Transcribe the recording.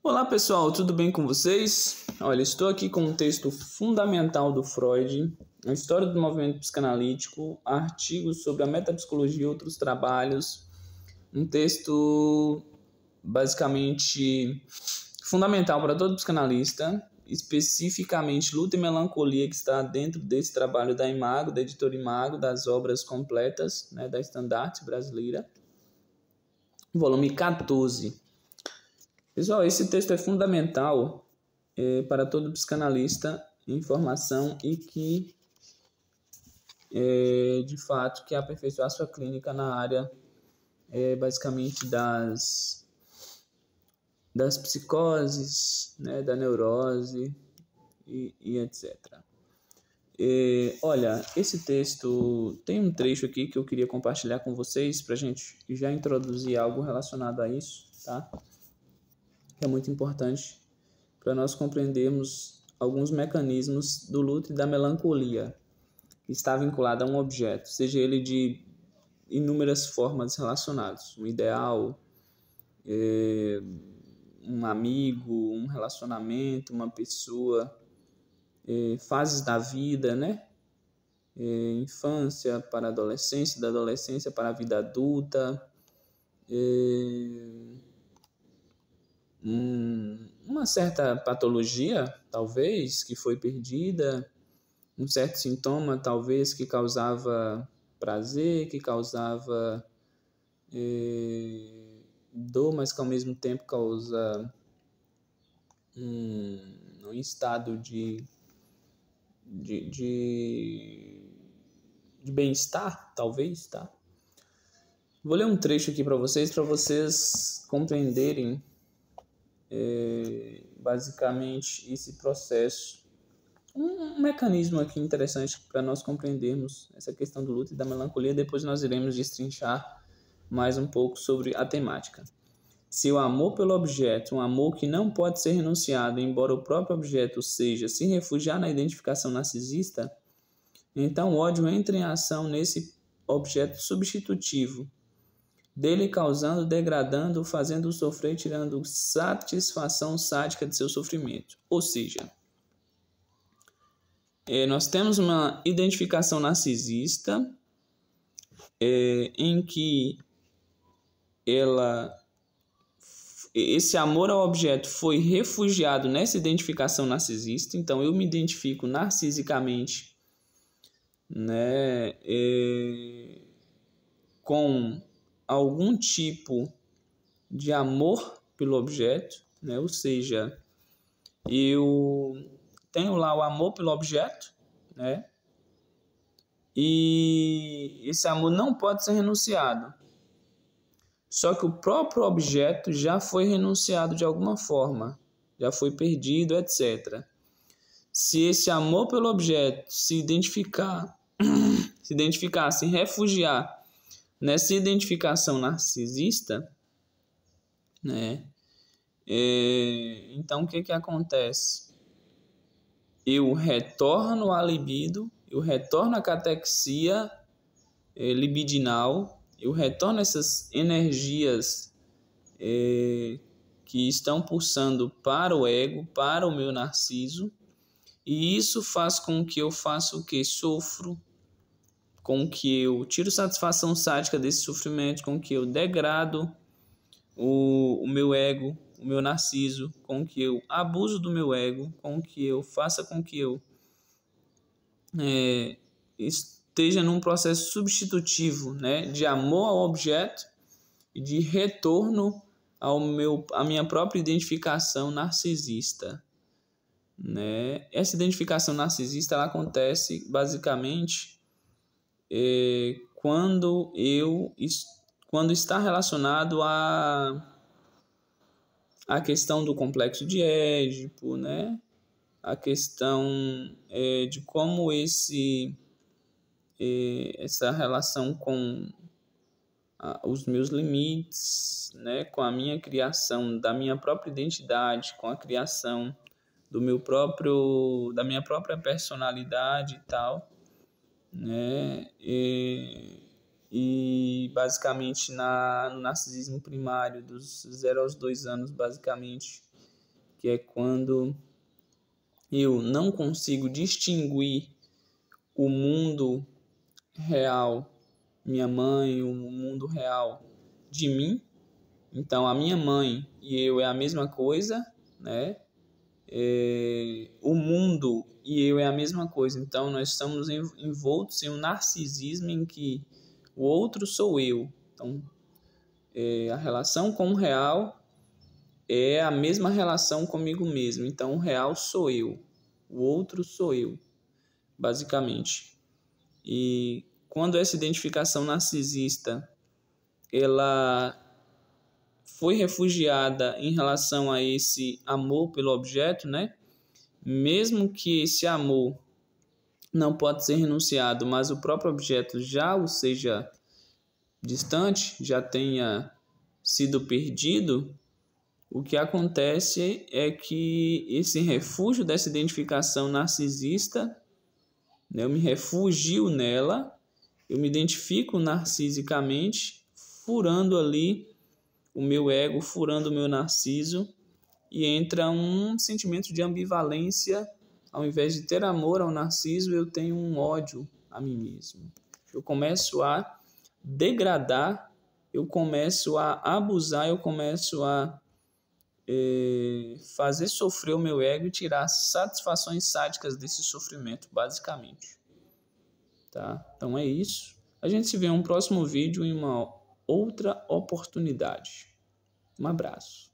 Olá pessoal, tudo bem com vocês? Olha, estou aqui com um texto fundamental do Freud, a história do movimento psicanalítico, artigos sobre a metapsicologia e outros trabalhos, um texto basicamente fundamental para todo psicanalista, especificamente Luta e Melancolia, que está dentro desse trabalho da Imago, da editora Imago, das obras completas, né, da Estandarte Brasileira, volume 14. Pessoal, esse texto é fundamental para todo psicanalista em formação e que, de fato, quer aperfeiçoar sua clínica na área, basicamente, das psicoses, né, da neurose e etc. Olha, esse texto tem um trecho aqui que eu queria compartilhar com vocês para a gente já introduzir algo relacionado a isso, tá? Que é muito importante para nós compreendermos alguns mecanismos do luto e da melancolia que está vinculado a um objeto, seja ele de inúmeras formas relacionadas, um ideal, um amigo, um relacionamento, uma pessoa, fases da vida, né? Infância para a adolescência, da adolescência para a vida adulta, uma certa patologia, talvez, que foi perdida, um certo sintoma, talvez, que causava prazer, que causava dor, mas que ao mesmo tempo causa um estado de bem-estar, talvez, tá? Vou ler um trecho aqui para vocês compreenderem basicamente esse processo. Um mecanismo aqui interessante para nós compreendermos essa questão do luto e da melancolia. Depois nós iremos destrinchar mais um pouco sobre a temática. Se o amor pelo objeto, um amor que não pode ser renunciado, embora o próprio objeto seja se refugiar na identificação narcisista, então o ódio entra em ação nesse objeto substitutivo, dele causando, degradando, fazendo-o sofrer, tirando satisfação sádica de seu sofrimento. Ou seja, nós temos uma identificação narcisista em que esse amor ao objeto foi refugiado nessa identificação narcisista. Então eu me identifico narcisicamente, né, com algum tipo de amor pelo objeto, né? Ou seja, eu tenho lá o amor pelo objeto, né? E esse amor não pode ser renunciado. Só que o próprio objeto já foi renunciado de alguma forma, já foi perdido, etc. Se esse amor pelo objeto se identificar, se refugiar nessa identificação narcisista, né? Então o que acontece? Eu retorno à libido, eu retorno à catexia libidinal, eu retorno essas energias que estão pulsando para o ego, para o meu narciso, e isso faz com que eu faça o que? Sofro, com que eu tiro satisfação sádica desse sofrimento, com que eu degrado o meu ego, o meu narciso, com que eu abuso do meu ego, com que eu faça com que eu esteja num processo substitutivo, né, de amor ao objeto e de retorno à minha própria identificação narcisista, né? Essa identificação narcisista ela acontece basicamente quando está relacionado à questão do complexo de Édipo, né? A questão de como essa relação com os meus limites, né? Com a minha criação da minha própria identidade, com a criação da minha própria personalidade e tal, né? E basicamente no narcisismo primário, dos 0 aos 2 anos, basicamente, que é quando eu não consigo distinguir o mundo real, minha mãe, o mundo real de mim. Então, a minha mãe e eu é a mesma coisa, né? O mundo e eu é a mesma coisa. Então, nós estamos envoltos em um narcisismo em que o outro sou eu. Então, a relação com o real é a mesma relação comigo mesmo. Então, o real sou eu, o outro sou eu, basicamente. E quando essa identificação narcisista ela foi refugiada em relação a esse amor pelo objeto, né? Mesmo que esse amor não pode ser renunciado, mas o próprio objeto já o seja distante, já tenha sido perdido, o que acontece é que esse refúgio dessa identificação narcisista, né, eu me refugio nela, eu me identifico narcisicamente, furando ali o meu ego, furando o meu narciso, e entra um sentimento de ambivalência. Ao invés de ter amor ao narciso, eu tenho um ódio a mim mesmo. Eu começo a degradar, eu começo a abusar, eu começo a fazer sofrer o meu ego e tirar satisfações sádicas desse sofrimento, basicamente. Tá? Então é isso. A gente se vê em um próximo vídeo em uma outra oportunidade. Um abraço.